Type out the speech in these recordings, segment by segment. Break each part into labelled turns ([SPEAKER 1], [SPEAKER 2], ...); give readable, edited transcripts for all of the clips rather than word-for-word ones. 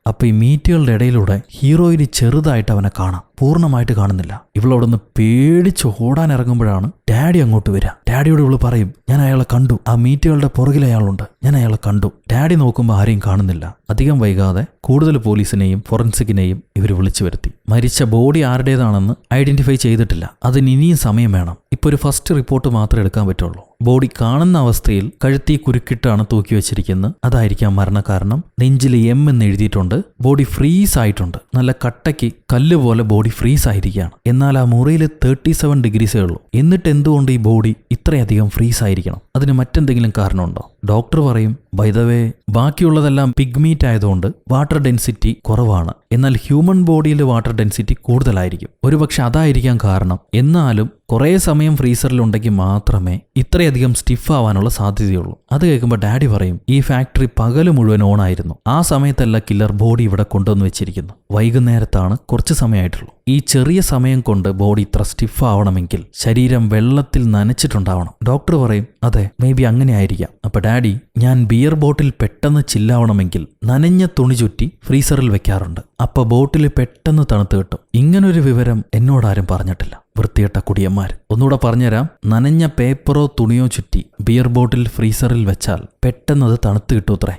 [SPEAKER 1] അപ്പൊ ഈ മീറ്റുകളുടെ ഇടയിലൂടെ ഹീറോയിന് ചെറുതായിട്ട് അവനെ കാണാം, പൂർണ്ണമായിട്ട് കാണുന്നില്ല. ഇവളോടൊന്ന് പേടിച്ച് ഓടാൻ ഇറങ്ങുമ്പോഴാണ് ഡാഡി അങ്ങോട്ട് വരിക. ഡാഡിയോട് ഇവള് പറയും, ഞാൻ അയാളെ കണ്ടു, ആ മീറ്റുകളുടെ പുറകിൽ അയാളുണ്ട്, ഞാൻ അയാളെ കണ്ടു. ഡാഡി നോക്കുമ്പോൾ ആരെയും കാണുന്നില്ല. അധികം വൈകാതെ കൂടുതൽ പോലീസിനെയും ഫോറൻസിക്കിനെയും ഇവർ വിളിച്ചു വരുത്തി. മരിച്ച ബോഡി ആരുടേതാണെന്ന് ഐഡന്റിഫൈ ചെയ്തിട്ടില്ല, അതിന് ഇനിയും സമയം വേണം. ഇപ്പൊ ഒരു ഫസ്റ്റ് റിപ്പോർട്ട് മാത്രമേ എടുക്കാൻ പറ്റുള്ളൂ. ബോഡി കാണുന്ന അവസ്ഥയിൽ കഴുത്തി കുരുക്കിട്ടാണ് തൂക്കി വെച്ചിരിക്കുന്നത്. അതായിരിക്കാം മരണകാരണം. നെഞ്ചിൽ എം എന്ന് എഴുതിയിട്ടുണ്ട്. ബോഡി ഫ്രീസ് ആയിട്ടുണ്ട്. നല്ല കട്ടയ്ക്ക് കല്ല് പോലെ ബോഡി ഫ്രീസ് ആയിരിക്കുകയാണ്. എന്നാൽ ആ മുറിയിൽ 37 ഡിഗ്രീസേ ഉള്ളൂ. എന്നിട്ട് എന്തുകൊണ്ട് ഈ ബോഡി ഇത്രയധികം ഫ്രീസ് ആയിരിക്കണം? അതിന് മറ്റെന്തെങ്കിലും കാരണമുണ്ടോ? ഡോക്ടർ പറയും, ബൈ ദ വേ ബാക്കിയുള്ളതെല്ലാം പിഗ്മീറ്റ് ആയതുകൊണ്ട് വാട്ടർ ഡെൻസിറ്റി കുറവാണ്, എന്നാൽ ഹ്യൂമൻ ബോഡിയിൽ വാട്ടർ ഡെൻസിറ്റി കൂടുതലായിരിക്കും. ഒരുപക്ഷെ അതായിരിക്കാം കാരണം. എന്നാലും കുറേ സമയം ഫ്രീസറിലുണ്ടെങ്കിൽ മാത്രമേ ഇത്രയധികം സ്റ്റിഫ് ആവാനുള്ള സാധ്യതയുള്ളൂ. അത് കേൾക്കുമ്പോൾ ഡാഡി പറയും, ഈ ഫാക്ടറി പകല് മുഴുവൻ ഓണായിരുന്നു. ആ സമയത്തല്ല കില്ലർ ബോഡി ഇവിടെ കൊണ്ടുവന്ന് വെച്ചിരിക്കുന്നു. വൈകുന്നേരത്താണ് കുറച്ച് സമയമായിട്ടുള്ളൂ. ഈ ചെറിയ സമയം കൊണ്ട് ബോഡി ഇത്ര സ്റ്റിഫ് ആവണമെങ്കിൽ ശരീരം വെള്ളത്തിൽ നനച്ചിട്ടുണ്ടാവണം. ഡോക്ടർ പറയും, അതെ, മേ ബി അങ്ങനെ ആയിരിക്കാം. അപ്പൊ ഡാഡി, ഞാൻ ബിയർ ബോട്ടിൽ പെട്ടെന്ന് ചില്ലാവണമെങ്കിൽ നനഞ്ഞ തുണി ചുറ്റി ഫ്രീസറിൽ വെക്കാറുണ്ട്. അപ്പൊ ബോട്ടിൽ പെട്ടെന്ന് തണുത്ത് കിട്ടും. ഇങ്ങനൊരു വിവരം എന്നോടാരും പറഞ്ഞിട്ടില്ല. വൃത്തികെട്ട കുടിയന്മാർ. ഒന്നുകൂടെ പറഞ്ഞുതരാം. നനഞ്ഞ പേപ്പറോ തുണിയോ ചുറ്റി ബിയർ ബോട്ടിൽ ഫ്രീസറിൽ വെച്ചാൽ പെട്ടെന്ന് അത് തണുത്ത് കിട്ടൂത്രേ.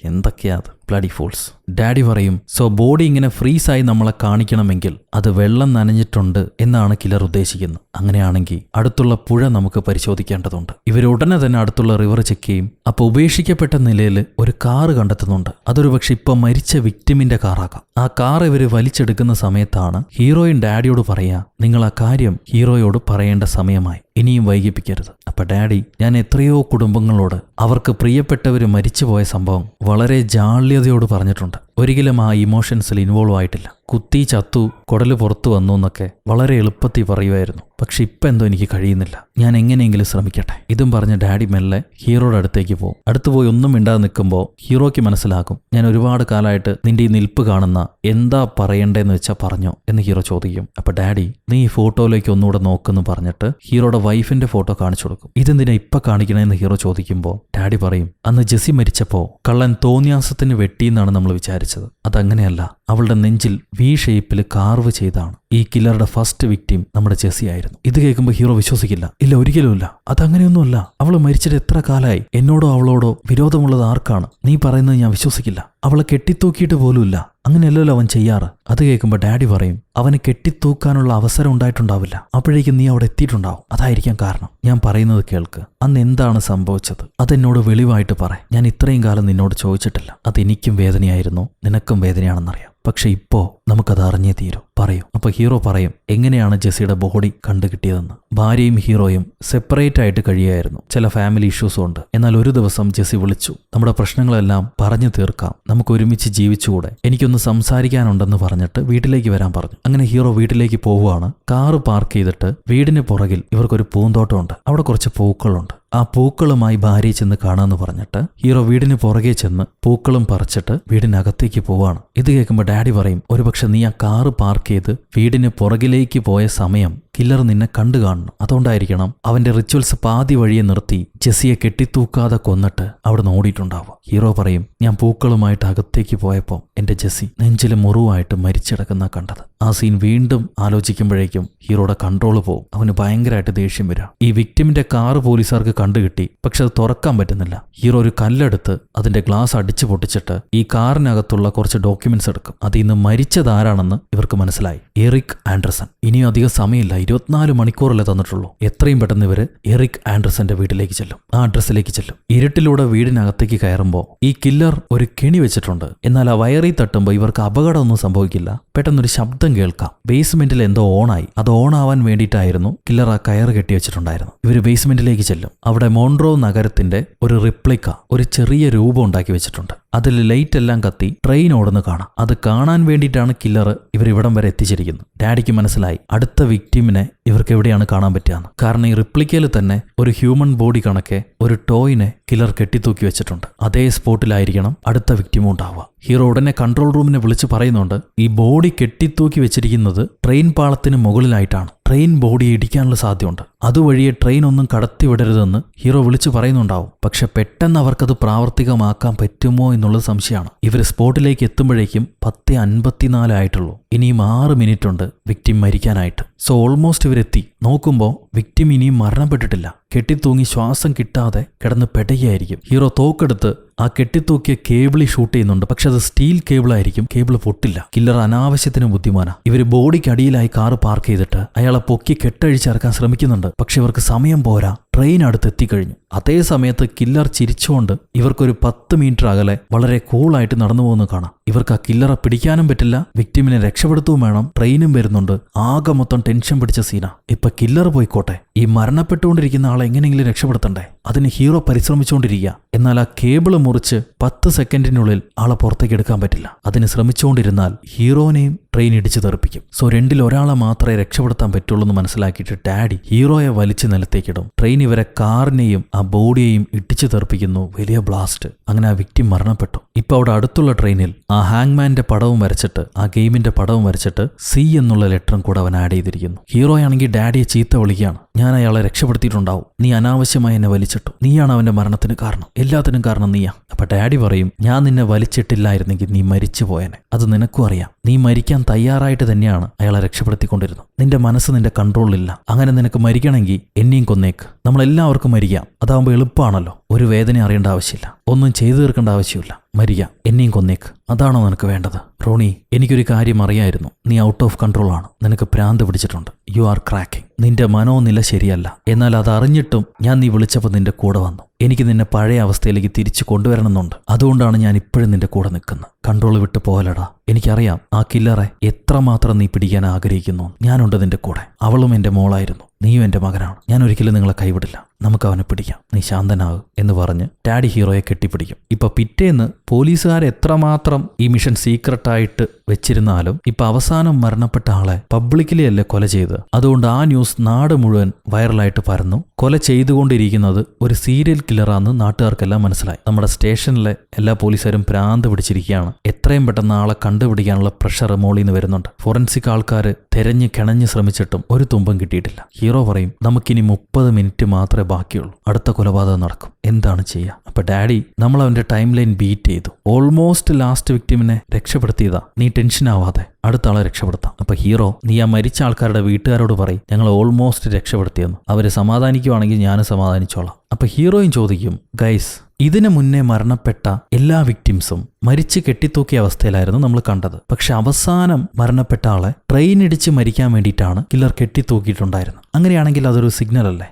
[SPEAKER 1] എന്തൊക്കെയാ അത്, ബ്ലഡി ഫൂൾസ്. ഡാഡി പറയും, സോ ബോഡി ഇങ്ങനെ ഫ്രീസായി നമ്മളെ കാണിക്കണമെങ്കിൽ അത് വെള്ളം നനഞ്ഞിട്ടുണ്ട് എന്നാണ് കില്ലർ ഉദ്ദേശിക്കുന്നത്. അങ്ങനെയാണെങ്കിൽ അടുത്തുള്ള പുഴ നമുക്ക് പരിശോധിക്കേണ്ടതുണ്ട്. ഇവരുടനെ തന്നെ അടുത്തുള്ള റിവർ ചെക്ക് ചെയ്യും. അപ്പൊ ഉപേക്ഷിക്കപ്പെട്ട നിലയിൽ ഒരു കാറ് കണ്ടെത്തുന്നുണ്ട്. അതൊരു പക്ഷെ ഇപ്പൊ മരിച്ച വിക്ടിമിന്റെ കാറാകാം. ആ കാർ ഇവര് വലിച്ചെടുക്കുന്ന സമയത്താണ് ഹീറോയിൻ ഡാഡിയോട് പറയാ, നിങ്ങൾ ആ കാര്യം ഹീറോയോട് പറയേണ്ട സമയമായി, ഇനിയും വൈകിപ്പിക്കരുത്. അപ്പൊ ഡാഡി, ഞാൻ എത്രയോ കുടുംബങ്ങളോട് അവർക്ക് പ്രിയപ്പെട്ടവര് മരിച്ചുപോയ സംഭവം വളരെ ജാള്യതയോട് പറഞ്ഞിട്ടുണ്ട്. ഒരിക്കലും ആ ഇമോഷൻസിൽ ഇൻവോൾവ് ആയിട്ടില്ല. കുത്തി ചത്തു, കുടല് പുറത്തു വന്നു എന്നൊക്കെ വളരെ എളുപ്പത്തിൽ പറയുമായിരുന്നു. പക്ഷെ ഇപ്പം എന്തോ എനിക്ക് കഴിയുന്നില്ല, ഞാൻ എങ്ങനെയെങ്കിലും ശ്രമിക്കട്ടെ. ഇതും പറഞ്ഞ് ഡാഡി മെല്ലെ ഹീറോയുടെ അടുത്തേക്ക് പോകും. അടുത്ത് പോയി ഒന്നും മിണ്ടാതെ നിൽക്കുമ്പോൾ ഹീറോയ്ക്ക് മനസ്സിലാക്കും, ഞാൻ ഒരുപാട് കാലമായിട്ട് നിന്റെ ഈ നിൽപ്പ് കാണുന്ന, എന്താ പറയണ്ടേന്ന് വെച്ചാൽ പറഞ്ഞോ എന്ന് ഹീറോ ചോദിക്കും. അപ്പൊ ഡാഡി, നീ ഈ ഫോട്ടോയിലേക്ക് ഒന്നുകൂടെ നോക്കുന്നു പറഞ്ഞിട്ട് ഹീറോയുടെ വൈഫിന്റെ ഫോട്ടോ കാണിച്ചു കൊടുക്കും. ഇതെന്തിനാ ഇപ്പൊ കാണിക്കണേന്ന് ഹീറോ ചോദിക്കുമ്പോൾ ഡാഡി പറയും, അന്ന് ജെസ്സി മരിച്ചപ്പോ കള്ളൻ തോന്നിയാസത്തിന് വെട്ടിയെന്നാണ് നമ്മൾ വിചാരിച്ചത്. അതങ്ങനെയല്ല, അവളുടെ നെഞ്ചിൽ വി ഷേപ്പിൽ കാർവ് ചെയ്താണ്. ഈ കില്ലറുടെ ഫസ്റ്റ് വിക്ടിം നമ്മുടെ ജെസ്സി ആയിരുന്നു. ഇത് കേൾക്കുമ്പോൾ ഹീറോ വിശ്വസിക്കില്ല. ഇല്ല, ഒരിക്കലുമില്ല, അതങ്ങനെയൊന്നുമല്ല. അവള് മരിച്ചിട്ട് എത്ര കാലമായി? എന്നോടോ അവളോടോ വിരോധമുള്ളത് ആർക്കാണ്? നീ പറയുന്നത് ഞാൻ വിശ്വസിക്കില്ല. അവളെ കെട്ടിത്തൂക്കിയിട്ട് പോലുമില്ല. അങ്ങനെയല്ലല്ലോ അവൻ ചെയ്യാറ്. അത് കേൾക്കുമ്പോൾ ഡാഡി പറയും, അവന് കെട്ടിത്തൂക്കാനുള്ള അവസരം ഉണ്ടായിട്ടുണ്ടാവില്ല. അപ്പോഴേക്കും നീ അവിടെ എത്തിയിട്ടുണ്ടാവും. അതായിരിക്കാം കാരണം. ഞാൻ പറയുന്നത് കേൾക്ക്. അന്ന് എന്താണ് സംഭവിച്ചത് അതെന്നോട് വെളിവായിട്ട് പറ. ഞാൻ ഇത്രയും കാലം നിന്നോട് ചോദിച്ചിട്ടില്ല. അതെനിക്കും വേദനയായിരുന്നു, നിനക്കും വേദനയാണെന്നറിയാം. പക്ഷെ ഇപ്പോ നമുക്കത് അറിഞ്ഞേ തീരൂ. പറയൂ. അപ്പൊ ഹീറോ പറയും, എങ്ങനെയാണ് ജെസ്സിയുടെ ബോഡി കണ്ടുകിട്ടിയതെന്ന്. ഭാര്യയും ഹീറോയും സെപ്പറേറ്റ് ആയിട്ട് കഴിയായിരുന്നു. ചില ഫാമിലി ഇഷ്യൂസും ഉണ്ട്. എന്നാൽ ഒരു ദിവസം ജെസ്സി വിളിച്ചു, നമ്മുടെ പ്രശ്നങ്ങളെല്ലാം പറഞ്ഞു തീർക്കാം, നമുക്ക് ഒരുമിച്ച് ജീവിച്ചുകൂടെ, എനിക്കൊന്ന് സംസാരിക്കാനുണ്ടെന്ന് പറഞ്ഞിട്ട് വീട്ടിലേക്ക് വരാൻ പറഞ്ഞു. അങ്ങനെ ഹീറോ വീട്ടിലേക്ക് പോവുകയാണ്. കാറ് പാർക്ക് ചെയ്തിട്ട് വീടിന് പുറകിൽ ഇവർക്കൊരു പൂന്തോട്ടമുണ്ട്. അവിടെ കുറച്ച് പൂക്കളുണ്ട്. ആ പൂക്കളുമായി ഭാര്യയെ ചെന്ന് കാണാമെന്ന് പറഞ്ഞിട്ട് ഹീറോ വീടിന് പുറകെ ചെന്ന് പൂക്കളും പറിച്ചിട്ട് വീടിനകത്തേക്ക് പോവാണ്. ഇത് കേൾക്കുമ്പോൾ ഡാഡി പറയും, ഒരുപക്ഷെ നീ ആ കാറ് പാർക്ക് ചെയ്ത് വീടിന് പുറകിലേക്ക് പോയ സമയം കില്ലർ നിന്നെ കണ്ടു കാണണം. അതുകൊണ്ടായിരിക്കണം അവന്റെ റിച്വൽസ് പാതി വഴിയെ നിർത്തി ജെസ്സിയെ കെട്ടിത്തൂക്കാതെ കൊന്നിട്ട് അവിടെ നിന്ന് ഓടിയിട്ടുണ്ടാവുക. ഹീറോ പറയും, ഞാൻ പൂക്കളുമായിട്ട് അകത്തേക്ക് പോയപ്പോൾ എന്റെ ജെസ്സി നെഞ്ചില് മുറിവായിട്ട് മരിച്ചിടക്കുന്ന കണ്ടത്. ആ സീൻ വീണ്ടും ആലോചിക്കുമ്പോഴേക്കും ഹീറോയുടെ കൺട്രോൾ പോകും. അവന് ഭയങ്കരമായിട്ട് ദേഷ്യം വരാം. ഈ വിക്ടിമിന്റെ കാറ് പോലീസുകാർക്ക് കണ്ടുകിട്ടി. പക്ഷെ അത് തുറക്കാൻ പറ്റുന്നില്ല. ഹീറോ ഒരു കല്ലെടുത്ത് അതിന്റെ ഗ്ലാസ് അടിച്ചു പൊട്ടിച്ചിട്ട് ഈ കാറിനകത്തുള്ള കുറച്ച് ഡോക്യുമെന്റ്സ് എടുക്കും. അതിൽ നിന്ന് മരിച്ചതാരാണെന്ന് ഇവർക്ക് മനസ്സിലായി. Eric Anderson. ഇനിയും അധികം സമയമില്ല, 24 മണിക്കൂറല്ലേ തന്നിട്ടുള്ളൂ. എത്രയും പെട്ടെന്ന് ഇവര് എറിക് ആൻഡർസന്റെ വീട്ടിലേക്ക് ചെല്ലും. ആ അഡ്രസ്സിലേക്ക് ചെല്ലും. ഇരുട്ടിലൂടെ വീടിനകത്തേക്ക് കയറുമ്പോൾ ഈ കില്ലർ ഒരു കെണി വെച്ചിട്ടുണ്ട്. എന്നാൽ ആ വയറിൽ തട്ടുമ്പോൾ ഇവർക്ക് അപകടമൊന്നും സംഭവിക്കില്ല. പെട്ടെന്നൊരു ശബ്ദം കേൾക്കാം. ബേസ്മെന്റിൽ എന്തോ ഓണായി. അത് ഓണാവാൻ വേണ്ടിയിട്ടായിരുന്നു കില്ലർ ആ കയറ് കെട്ടി വെച്ചിട്ടുണ്ടായിരുന്നു. ഇവര് ബേസ്മെന്റിലേക്ക് ചെല്ലും. അവിടെ മോൺട്രോ നഗരത്തിന്റെ ഒരു റിപ്ലിക്ക, ഒരു ചെറിയ രൂപം ഉണ്ടാക്കി വെച്ചിട്ടുണ്ട്. അതിൽ ലൈറ്റ് എല്ലാം കത്തി ട്രെയിൻ ഓടുന്നു കാണാം. അത് കാണാൻ വേണ്ടിയിട്ടാണ് കില്ലർ ഇവരിവിടം വരെ എത്തിച്ചിരിക്കുന്നത്. ഡാഡിക്ക് മനസ്സിലായി അടുത്ത വിക്ടിമിനെ ഇവർക്ക് എവിടെയാണ് കാണാൻ പറ്റുകയെന്ന്. കാരണം ഈ റിപ്ലിക്കയിൽ തന്നെ ഒരു ഹ്യൂമൻ ബോഡി കണക്കെ ഒരു ടോയിനെ കില്ലർ കെട്ടിത്തൂക്കി വെച്ചിട്ടുണ്ട്. അതേ സ്പോട്ടിലായിരിക്കണം അടുത്ത വിക്ടിമും ഉണ്ടാവുക. ഹീറോ ഉടനെ കൺട്രോൾ റൂമിനെ വിളിച്ച് പറയുന്നുണ്ട് ഈ ബോഡി കെട്ടിത്തൂക്കി വെച്ചിരിക്കുന്നത് ട്രെയിൻ പാളത്തിന് മുകളിലായിട്ടാണ്. ട്രെയിൻ ബോഡിയെ ഇടിക്കാനുള്ള സാധ്യതയുണ്ട്. അതുവഴിയെ ട്രെയിൻ ഒന്നും കടത്തിവിടരുതെന്ന് ഹീറോ വിളിച്ചു പറയുന്നുണ്ടാവും. പക്ഷെ പെട്ടെന്ന് അവർക്കത് പ്രാവർത്തികമാക്കാൻ പറ്റുമോ എന്നുള്ളത് സംശയമാണ്. ഇവർ സ്പോട്ടിലേക്ക് എത്തുമ്പോഴേക്കും 10:54 ആയിട്ടുള്ളൂ. ഇനിയും 6 മിനിറ്റ് ഉണ്ട് വിക്ടിം മരിക്കാനായിട്ട്. സോ ഓൾമോസ്റ്റ് ഇവരെത്തി. നോക്കുമ്പോൾ വിക്ടിം ഇനിയും മരണപ്പെട്ടിട്ടില്ല. കെട്ടിത്തൂങ്ങി ശ്വാസം കിട്ടാതെ കിടന്ന് പെടുകയായിരിക്കും. ഹീറോ തോക്കെടുത്ത് ആ കെട്ടിത്തൂക്കിയ കേബിളി ഷൂട്ട് ചെയ്യുന്നുണ്ട്. പക്ഷെ അത് സ്റ്റീൽ കേബിളായിരിക്കും. കേബിൾ പൊട്ടില്ല. കില്ലർ അനാവശ്യത്തിന് ബുദ്ധിമാനാ. ഇവര് ബോഡിക്കടിയിലായി കാറ് പാർക്ക് ചെയ്തിട്ട് അയാളെ പൊക്കി കെട്ടഴിച്ചിറക്കാൻ ശ്രമിക്കുന്നുണ്ട്. പക്ഷെ ഇവർക്ക് സമയം പോരാ. ട്രെയിൻ അടുത്തെത്തിക്കഴിഞ്ഞു. അതേ സമയത്ത് കില്ലർ ചിരിച്ചുകൊണ്ട് ഇവർക്കൊരു 10 മീറ്റർ അകലെ വളരെ കൂളായിട്ട് നടന്നു പോകുന്നത് കാണാം. ഇവർക്ക് ആ കില്ലറെ പിടിക്കാനും പറ്റില്ല, വിക്ടിമിനെ രക്ഷപ്പെടുത്തുകയും വേണം. ട്രെയിനും വരുന്നുണ്ട്. ആകെ മൊത്തം ടെൻഷൻ പിടിച്ച സീനാ. ഇപ്പൊ കില്ലർ പോയിക്കോട്ടെ, ഈ മരണപ്പെട്ടുകൊണ്ടിരിക്കുന്ന ആളെ എങ്ങനെയെങ്കിലും രക്ഷപ്പെടുത്തണ്ടേ? അതിന് ഹീറോ പരിശ്രമിച്ചുകൊണ്ടിരിക്കുക. എന്നാൽ ആ കേബിള് മുറിച്ച് 10 സെക്കൻഡിനുള്ളിൽ ആളെ പുറത്തേക്ക് എടുക്കാൻ പറ്റില്ല. അതിന് ശ്രമിച്ചുകൊണ്ടിരുന്നാൽ ഹീറോനെയും ട്രെയിൻ ഇടിച്ചു തെറിപ്പിക്കും. സോ രണ്ടിൽ ഒരാളെ മാത്രമേ രക്ഷപ്പെടുത്താൻ പറ്റുള്ളൂ എന്ന് മനസ്സിലാക്കിയിട്ട് ഡാഡി ഹീറോയെ വലിച്ച് നിലത്തേക്കിടും. ട്രെയിൻ ഇവരെ കാറിനെയും ആ ബോഡിയെയും ഇടിച്ചു തെറിപ്പിക്കുന്നു. വലിയ ബ്ലാസ്റ്റ്. അങ്ങനെ ആ വിക്ടിം മരണപ്പെട്ടു. ഇപ്പൊ അവിടെ അടുത്തുള്ള ട്രെയിനിൽ ആ ഹാങ്മാന്റെ പടവും വരച്ചിട്ട്, ആ ഗെയിമിന്റെ പടവും വരച്ചിട്ട് സി എന്നുള്ള ലെറ്ററും കൂടെ അവൻ ആഡ് ചെയ്തിരിക്കുന്നു. ഹീറോയാണെങ്കിൽ ഡാഡിയെ ചീത്ത വിളിക്കുകയാണ്. ഞാൻ അയാളെ രക്ഷപ്പെടുത്തിയിട്ടുണ്ടാവും, നീ അനാവശ്യമായി എന്നെ വലിച്ചിട്ടു, നീയാണ് അവന്റെ മരണത്തിന് കാരണം, എല്ലാത്തിനും കാരണം നീയാ. അപ്പൊ ഡാഡി പറയും, ഞാൻ നിന്നെ വലിച്ചിട്ടില്ലായിരുന്നെങ്കിൽ നീ മരിച്ചു പോയനെ. അത് നിനക്കും അറിയാം. നീ മരിക്കാൻ തയ്യാറായിട്ട് തന്നെയാണ് അയാളെ രക്ഷപ്പെടുത്തിക്കൊണ്ടിരുന്നത്. നിന്റെ മനസ്സ് നിന്റെ കൺട്രോളിലില്ല. അങ്ങനെ നിനക്ക് മരിക്കണമെങ്കിൽ എന്നെയും കൊന്നേക്ക്. നമ്മളെല്ലാവർക്കും മരിക്കാം. അതാവുമ്പോൾ എളുപ്പമാണല്ലോ. ഒരു വേദന അറിയേണ്ട ആവശ്യമില്ല, ഒന്നും ചെയ്തു തീർക്കേണ്ട ആവശ്യമില്ല. മരിക്കാം, എന്നെയും കൊന്നേക്ക്. അതാണോ നിനക്ക് വേണ്ടത്? റോണി, എനിക്കൊരു കാര്യം അറിയായിരുന്നു. നീ ഔട്ട് ഓഫ് കൺട്രോൾ ആണ്. നിനക്ക് ഭ്രാന്ത് പിടിച്ചിട്ടുണ്ട്. You are cracking. നിന്റെ മനോനില ശരിയല്ല. എന്നാൽ അതറിഞ്ഞിട്ടും ഞാൻ നീ വിളിച്ചപ്പോൾ നിന്റെ കൂടെ വന്നു. എനിക്ക് നിന്നെ പഴയ അവസ്ഥയിലേക്ക് തിരിച്ചു കൊണ്ടുവരണമെന്നുണ്ട്. അതുകൊണ്ടാണ് ഞാൻ ഇപ്പോഴും നിന്റെ കൂടെ നിൽക്കുന്നത്. കൺട്രോൾ വിട്ടു പോകലടാ. എനിക്കറിയാം ആ കില്ലറെ എത്രമാത്രം നീ പിടിക്കാൻ ആഗ്രഹിക്കുന്നു. ഞാനുണ്ട് നിന്റെ കൂടെ. അവളും എന്റെ മോളായിരുന്നു, നീയും എന്റെ മകനാണ്. ഞാൻ ഒരിക്കലും നിങ്ങളെ കൈവിടില്ല. നമുക്ക് അവനെ പിടിക്കാം. നീ ശാന്തനാകും എന്ന് പറഞ്ഞ് ഡാഡി ഹീറോയെ കെട്ടിപ്പിടിക്കും. ഇപ്പൊ പിറ്റേന്ന് പോലീസുകാർ എത്രമാത്രം ഈ മിഷൻ സീക്രട്ടായിട്ട് വെച്ചിരുന്നാലും ഇപ്പൊ അവസാനം മരണപ്പെട്ട ആളെ പബ്ലിക്കലി അല്ലേ കൊല ചെയ്ത്. അതുകൊണ്ട് ആ ന്യൂസ് നാട് മുഴുവൻ വൈറലായിട്ട് പരന്നു. കൊല ചെയ്തുകൊണ്ടിരിക്കുന്നത് ഒരു സീരിയൽ കില്ലറാന്ന് നാട്ടുകാർക്കെല്ലാം മനസ്സിലായി. നമ്മുടെ സ്റ്റേഷനിലെ എല്ലാ പോലീസുകാരും ഭ്രാന്ത് പിടിച്ചിരിക്കുകയാണ്. എത്രയും പെട്ടെന്ന് ആളെ കണ്ടുപിടിക്കാനുള്ള പ്രഷർ മോളിൽ നിന്ന് വരുന്നുണ്ട്. ഫോറൻസിക് ആൾക്കാർ തെരഞ്ഞ് കിണഞ്ഞ് ശ്രമിച്ചിട്ടും ഒരു തുമ്പം കിട്ടിയിട്ടില്ല. ഹീറോ പറയും, നമുക്കിനി 30 മിനിറ്റ് മാത്രമേ ബാക്കിയുള്ളൂ, അടുത്ത കൊലപാതകം നടക്കും. എന്താണ് ചെയ്യുക? അപ്പൊ ഡാഡി നമ്മൾ അവന്റെ ടൈം ലൈൻ ബീറ്റ് ചെയ്തു. ഓൾമോസ്റ്റ് ലാസ്റ്റ് വിക്ടിമിനെ രക്ഷപ്പെടുത്തിയതാ. നീ ടെൻഷൻ ആവാതെ അടുത്ത ആളെ രക്ഷപ്പെടുത്താം. അപ്പൊ ഹീറോ, നീ ആ മരിച്ച ആൾക്കാരുടെ വീട്ടുകാരോട് പറയും ഞങ്ങൾ ഓൾമോസ്റ്റ് രക്ഷപ്പെടുത്തിയെന്ന്. അവര് സമാധാനിക്കുവാണെങ്കിൽ ഞാനും സമാധാനിച്ചോളാം. അപ്പൊ ഹീറോയും ചോദിക്കും, ഗൈസ്, ഇതിനു മുന്നേ മരണപ്പെട്ട എല്ലാ വിക്ടിംസും മരിച്ച് കെട്ടിത്തൂക്കിയ അവസ്ഥയിലായിരുന്നു നമ്മൾ കണ്ടത്. പക്ഷെ അവസാനം മരണപ്പെട്ട ആളെ ട്രെയിൻ ഇടിച്ച് മരിക്കാൻ വേണ്ടിയിട്ടാണ് കില്ലർ കെട്ടിത്തൂക്കിയിട്ടുണ്ടായിരുന്നത്. അങ്ങനെയാണെങ്കിൽ അതൊരു സിഗ്നൽ അല്ലേ?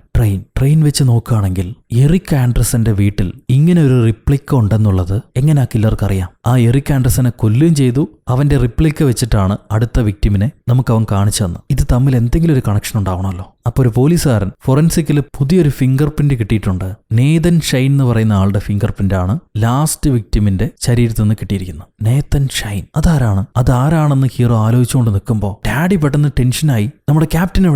[SPEAKER 1] ട്രെയിൻ വെച്ച് നോക്കുകയാണെങ്കിൽ എറിക് ആൻഡർസന്റെ വീട്ടിൽ ഇങ്ങനെ ഒരു റിപ്ലിക്ക ഉണ്ടെന്നുള്ളത് എങ്ങനെയാ കില്ലർക്ക് അറിയാം? ആ എറിക് ആൻഡർസനെ കൊല്ലുകയും ചെയ്തു. അവന്റെ റിപ്ലിക്ക വെച്ചിട്ടാണ് അടുത്ത വിക്ടിമിനെ നമുക്ക് അവൻ കാണിച്ചു തന്നു. ഇത് തമ്മിൽ എന്തെങ്കിലും ഒരു കണക്ഷൻ ഉണ്ടാവണമല്ലോ. അപ്പൊ ഒരു പോലീസുകാരൻ ഫോറൻസിക്കിൽ പുതിയൊരു ഫിംഗർ പ്രിന്റ് കിട്ടിയിട്ടുണ്ട്. നേതൻ ഷൈൻ എന്ന് പറയുന്ന ആളുടെ ഫിംഗർ പ്രിന്റ് ആണ് ലാസ്റ്റ് വിക്ടിമിന്റെ ശരീരത്തിൽ നിന്ന് കിട്ടിയിരിക്കുന്നത്. നേതൻ ഷൈൻ അതാരാണെന്ന് ഹീറോ ആലോചിച്ചുകൊണ്ട് നിൽക്കുമ്പോൾ ഡാഡി പെട്ടെന്ന് ടെൻഷനായി, നമ്മുടെ ക്യാപ്റ്റൻ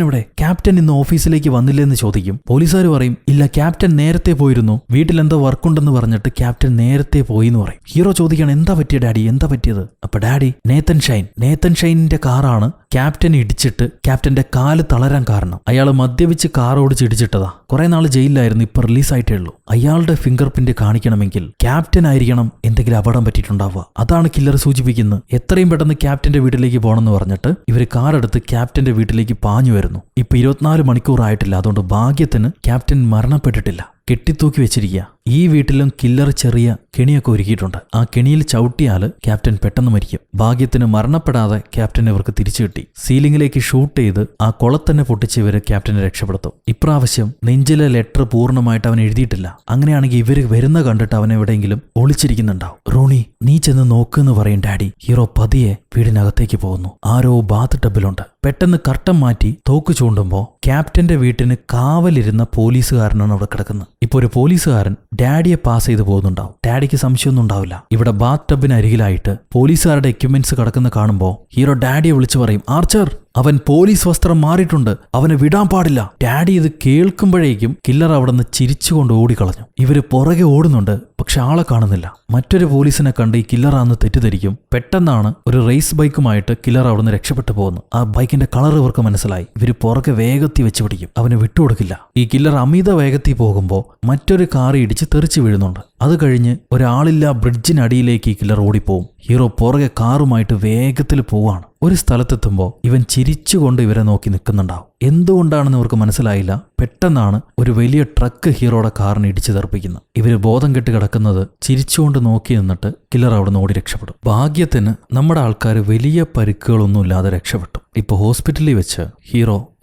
[SPEAKER 1] എവിടെ? ക്യാപ്റ്റൻ ഇന്ന് ഓഫീസിലേക്ക് വന്നില്ലെന്ന് ചോദിക്കും. പോലീസുകാർ പറയും, ഇല്ല, ക്യാപ്റ്റൻ നേരത്തെ പോയിരുന്നു, വീട്ടിൽ എന്തോ വർക്കുണ്ടെന്ന് പറഞ്ഞിട്ട് ക്യാപ്റ്റൻ നേരത്തെ പോയി എന്ന് പറയും. ഹീറോ ചോദിക്കുകയാണ്, എന്താ പറ്റിയ ഡാഡി, എന്താ പറ്റിയത്? അപ്പൊ ഡാഡി, നേതൻ ഷൈനിന്റെ കാറാണ് ക്യാപ്റ്റൻ ഇടിച്ചിട്ട് ക്യാപ്റ്റന്റെ കാല് തളരാൻ കാരണം. അയാൾ മദ്യപിച്ച് കാർ ഓടിച്ച് ഇടിച്ചിട്ടതാ. കുറെ നാൾ ജയിലിലായിരുന്നു, ഇപ്പൊ റിലീസായിട്ടേ ഉള്ളൂ. അയാളുടെ ഫിംഗർ പ്രിന്റ് കാണിക്കണമെങ്കിൽ ക്യാപ്റ്റൻ ആയിരിക്കണം എന്തെങ്കിലും അപകടം പറ്റിയിട്ടുണ്ടാവുക. അതാണ് കില്ലർ സൂചിപ്പിക്കുന്നത്. എത്രയും പെട്ടെന്ന് ക്യാപ്റ്റന്റെ വീട്ടിലേക്ക് പോകണമെന്ന് പറഞ്ഞിട്ട് ഇവര് കാർ എടുത്ത് ക്യാപ്റ്റന്റെ വീട്ടിലേക്ക് പാഞ്ഞു വരുന്നു. ഇപ്പൊ 24 മണിക്കൂറായിട്ടില്ല. അതുകൊണ്ട് ഭാഗ്യത്തിന് ക്യാപ്റ്റൻ മരണപ്പെട്ടിട്ടില്ല, കെട്ടിത്തൂക്കി വെച്ചിരിക്കുക. ഈ വീട്ടിലും കില്ലർ ചെറിയ കെണിയൊക്കെ ഒരുക്കിയിട്ടുണ്ട്. ആ കെണിയിൽ ചവിട്ടിയാല് ക്യാപ്റ്റൻ പെട്ടെന്ന് മരിക്കും. ഭാഗ്യത്തിന് മരണപ്പെടാതെ ക്യാപ്റ്റൻ ഇവർക്ക് തിരിച്ചു കിട്ടി. സീലിംഗിലേക്ക് ഷൂട്ട് ചെയ്ത് ആ കുളത്തന്നെ പൊട്ടിച്ച് ഇവര് ക്യാപ്റ്റനെ രക്ഷപ്പെടുത്തും. ഇപ്രാവശ്യം നെഞ്ചിലെ ലെറ്റർ പൂർണ്ണമായിട്ട് അവൻ എഴുതിയിട്ടില്ല. അങ്ങനെയാണെങ്കിൽ ഇവര് വരുന്ന കണ്ടിട്ട് അവൻ എവിടെയെങ്കിലും ഒളിച്ചിരിക്കുന്നുണ്ടാവും. റോണി, നീ ചെന്ന് നോക്കുന്ന് പറയും ഡാഡി. ഹീറോ പതിയെ വീടിനകത്തേക്ക് പോകുന്നു. ആരോ ബാത്ത് ടബിലുണ്ട്. പെട്ടെന്ന് കർട്ടൻ മാറ്റി തോക്ക് ചൂണ്ടുമ്പോ ക്യാപ്റ്റന്റെ വീട്ടിന് കാവലിരുന്ന പോലീസുകാരനാണ് അവിടെ കിടക്കുന്നത്. ഇപ്പൊ ഒരു പോലീസുകാരൻ ഡാഡിയെ പാസ് ചെയ്ത് പോകുന്നുണ്ടാവും. ഡാഡിക്ക് സംശയമൊന്നും ഉണ്ടാവില്ല. ഇവിടെ ബാത്ത് ടബിന് അരികിലായിട്ട് പോലീസുകാരുടെ എക്യുപ്മെന്റ്സ് കിടക്കുന്ന കാണുമ്പോൾ ഹീറോ ഡാഡിയെ വിളിച്ചു പറയും, ആർച്ചർ അവൻ പോലീസ് വസ്ത്രം മാറിയിട്ടുണ്ട്, അവനെ വിടാൻ പാടില്ല. ഡാഡി ഇത് കേൾക്കുമ്പോഴേക്കും കില്ലർ അവിടെ നിന്ന് ചിരിച്ചുകൊണ്ട് ഓടിക്കളഞ്ഞു. ഇവര് പുറകെ ഓടുന്നുണ്ട്, പക്ഷെ ആളെ കാണുന്നില്ല. മറ്റൊരു പോലീസിനെ കണ്ട് ഈ കില്ലറാന്ന് തെറ്റിദ്ധരിക്കും. പെട്ടെന്നാണ് ഒരു റേസ് ബൈക്കുമായിട്ട് കില്ലർ അവിടുന്ന് രക്ഷപ്പെട്ടു പോകുന്നു. ആ ബൈക്കിന്റെ കളർ ഇവർക്ക് മനസ്സിലായി. ഇവര് പുറകെ വേഗത്തിൽ വെച്ച് പിടിക്കും, അവന് വിട്ടുകൊടുക്കില്ല. ഈ കില്ലർ അമിത വേഗത്തിൽ പോകുമ്പോൾ മറ്റൊരു കാറി ഇടിച്ച് തെറിച്ചു വീഴുന്നുണ്ട്. അത് കഴിഞ്ഞ് ഒരാളില്ല ബ്രിഡ്ജിനടിയിലേക്ക് ഈ കില്ലർ ഓടിപ്പോവും. ഹീറോ പുറകെ കാറുമായിട്ട് വേഗത്തിൽ പോവാണ്. ഒരു സ്ഥലത്തെത്തുമ്പോൾ ഇവൻ ചിരിച്ചുകൊണ്ട് ഇവരെ നോക്കി നിൽക്കുന്നുണ്ടാവും. എന്തുകൊണ്ടാണെന്ന് ഇവർക്ക് മനസ്സിലായില്ല. പെട്ടെന്നാണ് ഒരു വലിയ ട്രക്ക് ഹീറോയുടെ കാറിന് ഇടിച്ചു തെറിപ്പിക്കുന്നത്. ഇവര് ബോധം കെട്ട് കിടക്കുന്നത് ചിരിച്ചുകൊണ്ട് നോക്കി നിന്നിട്ട് കില്ലർ അവിടെ നിന്ന് ഓടി രക്ഷപ്പെടും. ഭാഗ്യത്തിന് നമ്മുടെ ആൾക്കാർ വലിയ പരിക്കുകളൊന്നും ഇല്ലാതെ രക്ഷപ്പെട്ടു. ഇപ്പൊ ഹോസ്പിറ്റലിൽ വെച്ച്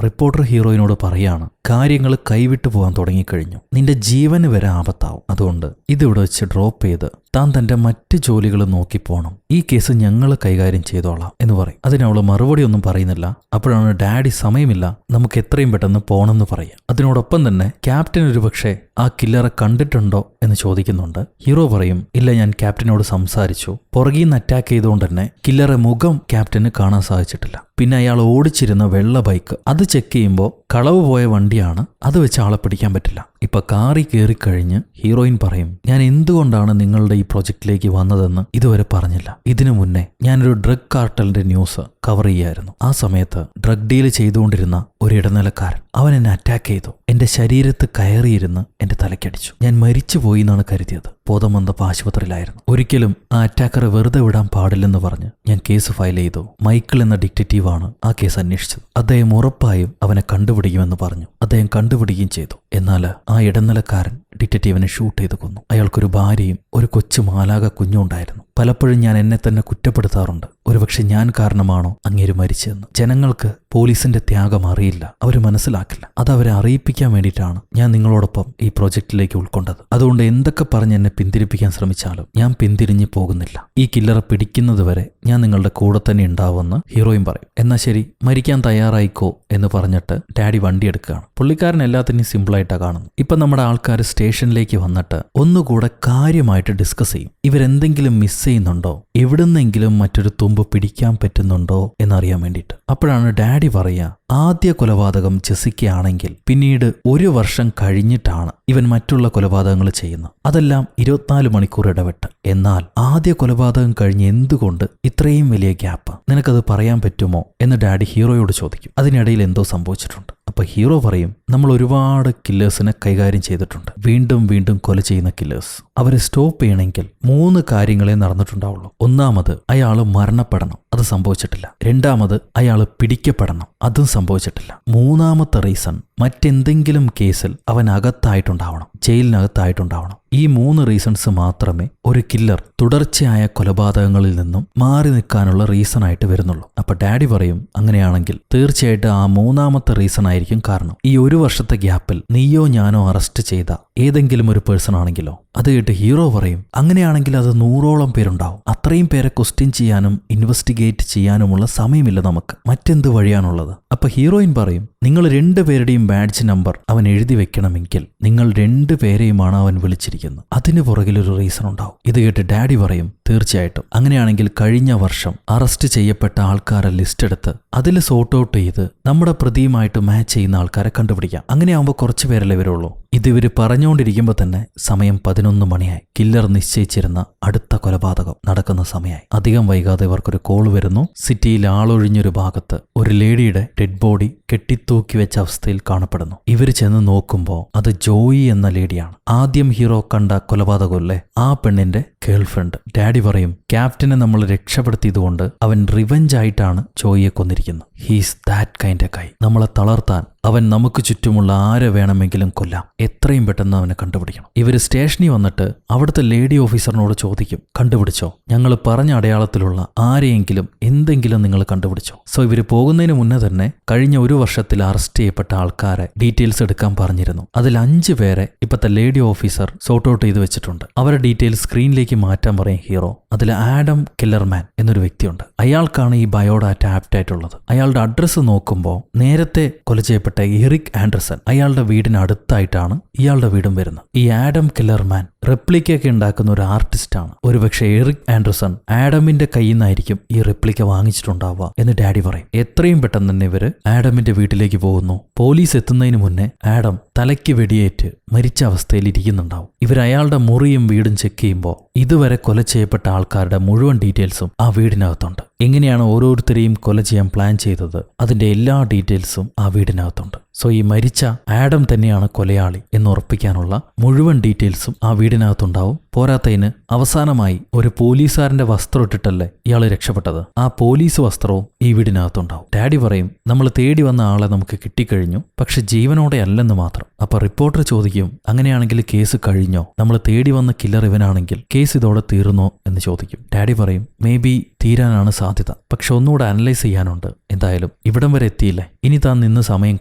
[SPEAKER 1] റിപ്പോർട്ടർ ഹീറോയിനോട് പറയാണ്, കാര്യങ്ങൾ കൈവിട്ടു പോകാൻ തുടങ്ങിക്കഴിഞ്ഞു, നിന്റെ ജീവന് വരെ ആപത്താവും. അതുകൊണ്ട് ഇതിവിടെ വെച്ച് ഡ്രോപ്പ് ചെയ്ത് താൻ തന്റെ മറ്റ് ജോലികൾ നോക്കി പോണം. ഈ കേസ് ഞങ്ങൾ കൈകാര്യം ചെയ്തോളാം എന്ന് പറയും. അതിനവള് മറുപടി ഒന്നും പറയുന്നില്ല. അപ്പോഴാണ് ഡാഡി സമയമില്ല, നമുക്ക് എത്രയും പെട്ടെന്ന് പോണമെന്ന് പറയാം. അതിനോടൊപ്പം തന്നെ ക്യാപ്റ്റൻ ഒരു പക്ഷേ ആ കില്ലറെ കണ്ടിട്ടുണ്ടോ എന്ന് ചോദിക്കുന്നുണ്ട്. ഹീറോ പറയും, ഇല്ല, ഞാൻ ക്യാപ്റ്റനോട് സംസാരിച്ചു. പുറകിൽ നിന്ന് അറ്റാക്ക് ചെയ്തുകൊണ്ട് തന്നെ കില്ലറെ മുഖം ക്യാപ്റ്റന് കാണാൻ സാധിച്ചിട്ടില്ല. പിന്നെ അയാൾ ഓടിച്ചിരുന്ന വെള്ള ബൈക്ക് അത് ചെക്ക് ചെയ്യുമ്പോൾ കളവ് പോയ വണ്ടിയാണ്, അത് വെച്ച് ആളെ പിടിക്കാൻ പറ്റില്ല. ഇപ്പൊ കാറി കയറിക്കഴിഞ്ഞ് ഹീറോയിൻ പറയും, ഞാൻ എന്തുകൊണ്ടാണ് നിങ്ങളുടെ ഈ പ്രൊജക്റ്റിലേക്ക് വന്നതെന്ന് ഇതുവരെ പറഞ്ഞില്ല. ഇതിനു മുന്നേ ഞാനൊരു ഡ്രഗ് കാർട്ടലിന്റെ ന്യൂസ് കവർ ചെയ്യായിരുന്നു. ആ സമയത്ത് ഡ്രഗ് ഡീൽ ചെയ്തുകൊണ്ടിരുന്ന ഒരു ഇടനിലക്കാരൻ അവൻ എന്നെ അറ്റാക്ക് ചെയ്തു. എന്റെ ശരീരത്ത് കയറിയിരുന്ന് എന്റെ തലക്കടിച്ചു. ഞാൻ മരിച്ചുപോയി എന്നാണ് കരുതിയത്. ബോധം വന്നപ്പോൾ ആശുപത്രിയിലായിരുന്നു. ഒരിക്കലും ആ അറ്റാക്കറെ വെറുതെ വിടാൻ പാടില്ലെന്ന് പറഞ്ഞ് ഞാൻ കേസ് ഫയൽ ചെയ്തു. മൈക്കിൾ എന്ന ഡിറ്റക്റ്റീവാണ് ആ കേസ് അന്വേഷിച്ചത്. അദ്ദേഹം ഉറപ്പായും അവനെ കണ്ടുപിടിക്കുമെന്ന് പറഞ്ഞു. അദ്ദേഹം കണ്ടുപിടിക്കുകയും ചെയ്തു. എന്നാൽ ആ ഇടനിലക്കാരൻ ഡിറ്റക്റ്റീവിനെ ഷൂട്ട് ചെയ്ത് കൊന്നു. അയാൾക്കൊരു ഭാര്യയും ഒരു കൊച്ചു മാലാക കുഞ്ഞും ഉണ്ടായിരുന്നു. പലപ്പോഴും ഞാൻ എന്നെ തന്നെ കുറ്റപ്പെടുത്താറുണ്ട്, ഒരുപക്ഷെ ഞാൻ കാരണമാണോ അങ്ങേര് മരിച്ചതെന്ന്. ജനങ്ങൾക്ക് പോലീസിന്റെ ത്യാഗം അറിയില്ല, അവർ മനസ്സിലാക്കില്ല. അതവരെ അറിയിപ്പിക്കാൻ വേണ്ടിയിട്ടാണ് ഞാൻ നിങ്ങളോടൊപ്പം ഈ പ്രോജക്റ്റിലേക്ക് ഉൾക്കൊണ്ടത്. അതുകൊണ്ട് എന്തൊക്കെ പറഞ്ഞ് എന്നെ പിന്തിരിപ്പിക്കാൻ ശ്രമിച്ചാലും ഞാൻ പിന്തിരിഞ്ഞു പോകുന്നില്ല. ഈ കില്ലറെ പിടിക്കുന്നത് വരെ ഞാൻ നിങ്ങളുടെ കൂടെ തന്നെ ഉണ്ടാവുമെന്ന് ഹീറോയിൻ പറയും. എന്നാ ശരി, മരിക്കാൻ തയ്യാറായിക്കോ എന്ന് പറഞ്ഞിട്ട് ഡാഡി വണ്ടി എടുക്കുകയാണ്. പുള്ളിക്കാരൻ എല്ലാത്തിനെയും സിമ്പിളായിട്ടാണ് കാണുന്നത്. ഇപ്പം നമ്മുടെ ആൾക്കാർ സ്റ്റേഷനിലേക്ക് വന്നിട്ട് ഒന്നുകൂടെ കാര്യമായിട്ട് ഡിസ്കസ് ചെയ്യും. ഇവരെന്തെങ്കിലും മിസ് ചെയ്യുന്നുണ്ടോ, എവിടുന്നെങ്കിലും മറ്റൊരു തുമ്പ് പിടിക്കാൻ പറ്റുന്നുണ്ടോ എന്നറിയാൻ വേണ്ടിയിട്ട്. അപ്പോഴാണ് ഡാഡി പറയുക, ആദ്യ കൊലപാതകം ജെസിക്കയാണെങ്കിൽ പിന്നീട് 1 വർഷം കഴിഞ്ഞിട്ടാണ് ഇവൻ മറ്റുള്ള കൊലപാതകങ്ങൾ ചെയ്യുന്നത്. അതെല്ലാം 24 മണിക്കൂർ ഇടവിട്ട്. എന്നാൽ ആദ്യ കൊലപാതകം കഴിഞ്ഞ് എന്തുകൊണ്ട് ഇത്രയും വലിയ ഗ്യാപ്പ്, നിനക്കത് പറയാൻ പറ്റുമോ എന്ന് ഡാഡി ഹീറോയോട് ചോദിക്കും. അതിനിടയിൽ എന്തോ സംഭവിച്ചിട്ടുണ്ട്. അപ്പൊ ഹീറോ പറയും, നമ്മൾ ഒരുപാട് കില്ലേഴ്സിനെ കൈകാര്യം ചെയ്തിട്ടുണ്ട്, വീണ്ടും വീണ്ടും കൊല ചെയ്യുന്ന കില്ലേഴ്സ്. അവരെ സ്റ്റോപ്പ് ചെയ്യണമെങ്കിൽ 3 കാര്യങ്ങളെ നടന്നിട്ടുണ്ടാവുള്ളൂ. ഒന്നാമത്, അയാൾ മരണപ്പെടണം, അത് സംഭവിച്ചിട്ടില്ല. രണ്ടാമത്, അയാൾ പിടിക്കപ്പെടണം, അതും സംഭവിച്ചിട്ടില്ല. മൂന്നാമത്തെ റീസൺ, മറ്റെന്തെങ്കിലും കേസിൽ അവൻ അകത്തായിട്ടുണ്ടാവണം, ജയിലിനകത്തായിട്ടുണ്ടാവണം. ഈ 3 റീസൺസ് മാത്രമേ ഒരു കില്ലർ തുടർച്ചയായ കൊലപാതകങ്ങളിൽ നിന്നും മാറി നിൽക്കാനുള്ള റീസൺ ആയിട്ട് വരുന്നുള്ളൂ. അപ്പൊ ഡാഡി പറയും, അങ്ങനെയാണെങ്കിൽ തീർച്ചയായിട്ടും ആ 3ാമത്തെ റീസൺ ആയിരിക്കും കാരണം. ഈ 1 വർഷത്തെ ഗ്യാപ്പിൽ നീയോ ഞാനോ അറസ്റ്റ് ചെയ്ത ഏതെങ്കിലും ഒരു പേഴ്സൺ ആണെങ്കിലോ. അത് കേട്ട് ഹീറോ പറയും, അങ്ങനെയാണെങ്കിൽ അത് 100ഓളം പേരുണ്ടാവും. അത്രയും പേരെ ക്വസ്റ്റ്യൻ ചെയ്യാനും ഇൻവെസ്റ്റിഗേറ്റ് ചെയ്യാനുമുള്ള സമയമില്ല നമുക്ക്, മറ്റെന്ത് വഴിയാണുള്ളത്? അപ്പൊ ഹീറോയിൻ പറയും, നിങ്ങൾ 2 പേരുടെയും ബാഡ്ജ് നമ്പർ അവൻ എഴുതി വെക്കണമെങ്കിൽ നിങ്ങൾ 2 പേരെയുമാണ് അവൻ വിളിച്ചിരിക്കുന്നത്. അതിന് പുറകിലൊരു റീസൺ ഉണ്ടാവും. ഇത് കേട്ട് ഡാഡി പറയും, തീർച്ചയായിട്ടും അങ്ങനെയാണെങ്കിൽ കഴിഞ്ഞ വർഷം അറസ്റ്റ് ചെയ്യപ്പെട്ട ആൾക്കാരെ ലിസ്റ്റ് എടുത്ത് അതിൽ സോർട്ട് ഔട്ട് ചെയ്ത് നമ്മുടെ പ്രതിയുമായിട്ട് മാച്ച് ചെയ്യുന്ന ആൾക്കാരെ കണ്ടുപിടിക്കാം. അങ്ങനെയാവുമ്പോൾ കുറച്ച് പേരല്ലേ വരുള്ളൂ. ഇതിവര് പറഞ്ഞുകൊണ്ടിരിക്കുമ്പോൾ തന്നെ സമയം 11 മണിയായി. കില്ലർ നിശ്ചയിച്ചിരുന്ന അടുത്ത കൊലപാതകം നടക്കുന്ന സമയമായി. അധികം വൈകാതെ ഇവർക്കൊരു കോൾ വരുന്നു. സിറ്റിയിൽ ആളൊഴിഞ്ഞൊരു ഭാഗത്ത് ഒരു ലേഡിയുടെ ഡെഡ് ബോഡി കെട്ടിത്തൂക്കി വെച്ച അവസ്ഥയിൽ കാണപ്പെടുന്നു. ഇവര് ചെന്ന് നോക്കുമ്പോൾ അത് ജോയി എന്ന ലേഡിയാണ്. ആദ്യം ഹീറോ കണ്ട കൊലപാതകമല്ലേ, ആ പെണ്ണിന്റെ ഗേൾഫ്രണ്ട്. ഡാഡി പറയും, ക്യാപ്റ്റനെ നമ്മൾ രക്ഷപ്പെടുത്തിയതുകൊണ്ട് അവൻ റിവെഞ്ച് ആയിട്ടാണ് ജോയിയെ കൊന്നിരിക്കുന്നത്. ഹീസ് ദാറ്റ് കൈൻഡ് എ ഗൈ. നമ്മളെ തളർത്താൻ അവൻ നമുക്ക് ചുറ്റുമുള്ള ആരെ വേണമെങ്കിലും കൊല്ലാം. എത്രയും പെട്ടെന്ന് അവനെ കണ്ടുപിടിക്കണം. ഇവര് സ്റ്റേഷനിൽ വന്നിട്ട് അവിടുത്തെ ലേഡി ഓഫീസറിനോട് ചോദിക്കും, കണ്ടുപിടിച്ചോ, ഞങ്ങൾ പറഞ്ഞ അടയാളത്തിലുള്ള ആരെയെങ്കിലും എന്തെങ്കിലും നിങ്ങൾ കണ്ടുപിടിച്ചോ? സോ ഇവര് പോകുന്നതിന് മുന്നേ തന്നെ കഴിഞ്ഞ 1 വർഷത്തിൽ അറസ്റ്റ് ചെയ്യപ്പെട്ട ആൾക്കാരെ ഡീറ്റെയിൽസ് എടുക്കാൻ പറഞ്ഞിരുന്നു. അതിൽ 5 പേരെ ഇപ്പത്തെ ലേഡി ഓഫീസർ സോർട്ട് ഔട്ട് ചെയ്ത് വെച്ചിട്ടുണ്ട്. അവരുടെ ഡീറ്റെയിൽസ് സ്ക്രീനിലേക്ക് മാറ്റാൻ പറയും ഹീറോ. അതിൽ ആഡം കില്ലർമാൻ എന്നൊരു വ്യക്തിയുണ്ട്. അയാൾക്കാണ് ഈ ബയോഡാറ്റ ആപ്റ്റ് ആയിട്ടുള്ളത്. അയാളുടെ അഡ്രസ്സ് നോക്കുമ്പോൾ നേരത്തെ കൊല ചെയ്യപ്പെട്ട എറിക് ആൻഡർസൺ, അയാളുടെ വീടിന് അടുത്തായിട്ടാണ് ഇയാളുടെ വീടും വരുന്നത്. ഈ ആഡം കില്ലർമാൻ റെപ്ലിക്കൊക്കെ ഉണ്ടാക്കുന്ന ഒരു ആർട്ടിസ്റ്റാണ്. ഒരുപക്ഷെ എറിക് ആൻഡർസൺ ആഡമിന്റെ കയ്യിൽ നിന്നായിരിക്കും ഈ റെപ്ലിക്ക വാങ്ങിച്ചിട്ടുണ്ടാവുക എന്ന് ഡാഡി പറയും. എത്രയും പെട്ടെന്ന് തന്നെ ഇവര് ആഡമിന്റെ വീട്ടിലേക്ക് പോകുന്നു. പോലീസ് എത്തുന്നതിന് മുന്നേ ആഡം തലയ്ക്ക് വെടിയേറ്റ് മരിച്ച അവസ്ഥയിൽ ഇരിക്കുന്നുണ്ടാവും. ഇവർ അയാളുടെ മുറിയും വീടും ചെക്ക് ചെയ്യുമ്പോൾ ഇതുവരെ കൊല ചെയ്യപ്പെട്ട ആൾക്കാരുടെ മുഴുവൻ ഡീറ്റെയിൽസും ആ വീടിനകത്തുണ്ട്. എങ്ങനെയാണ് ഓരോരുത്തരെയും കൊല ചെയ്യാൻ പ്ലാൻ ചെയ്തത് അതിന്റെ എല്ലാ ഡീറ്റെയിൽസും ആ വീടിനകത്തുണ്ട്. സോ ഈ മരിച്ച ആഡം തന്നെയാണ് കൊലയാളി എന്ന് ഉറപ്പിക്കാനുള്ള മുഴുവൻ ഡീറ്റെയിൽസും ആ വീടിനകത്തുണ്ടാവും. പോരാത്തതിന് അവസാനമായി ഒരു പോലീസുകാരന്റെ വസ്ത്രം ഇട്ടിട്ടല്ലേ ഇയാൾ രക്ഷപ്പെട്ടത്, ആ പോലീസ് വസ്ത്രവും ഈ വീടിനകത്തുണ്ടാവും. ഡാഡി പറയും നമ്മൾ തേടി വന്ന ആളെ നമുക്ക് കിട്ടിക്കഴിഞ്ഞു, പക്ഷെ ജീവനോടെ അല്ലെന്ന് മാത്രം. അപ്പൊ റിപ്പോർട്ടർ ചോദിക്കും അങ്ങനെയാണെങ്കിൽ കേസ് കഴിഞ്ഞോ, നമ്മൾ തേടി വന്ന കില്ലർ ഇവനാണെങ്കിൽ കേസ് ഇതോടെ തീർന്നോ എന്ന് ചോദിക്കും. ഡാഡി പറയും മേ ബി തീരാനാണ് സാധ്യത, പക്ഷെ ഒന്നുകൂടെ അനലൈസ് ചെയ്യാനുണ്ട്. എന്തായാലും ഇവിടം വരെ എത്തിയില്ലേ, ഇനി താൻ നിന്ന് സമയം